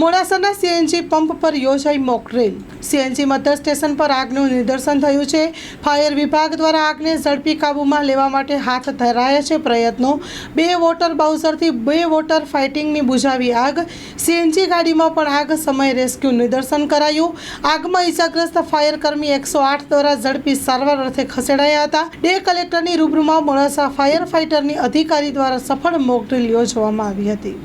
મોડાસાના CNG pump પર યોજાઈ mock drill. CNG mother station પર આગનું નિદર્શન થયું છે। ફાયર વિભાગ દ્વારા આગને ઝડપી કાબૂમાં લેવા માટે હાથ ધરાયા છે પ્રયત્નો। 2 વોટર બાઉઝરથી 2 વોટર ફાઇટિંગની બુઝાવી આગ। સીએનજી ગાડીમાં પણ આગ સમયે રેસ્ક્યુ નિદર્શન કરાયું। આગમાં ઇજાગ્રસ્ત ફાયરકર્મી 108 દ્વારા ઝડપી સારવાર અર્થે ખસેડાયા હતા। ડે કલેક્ટરની રૂબરૂમાં મોડાસા ફાયર ફાઇટરની અધિકારી દ્વારા સફળ મોક ડ્રીલ યોજવામાં આવી હતી।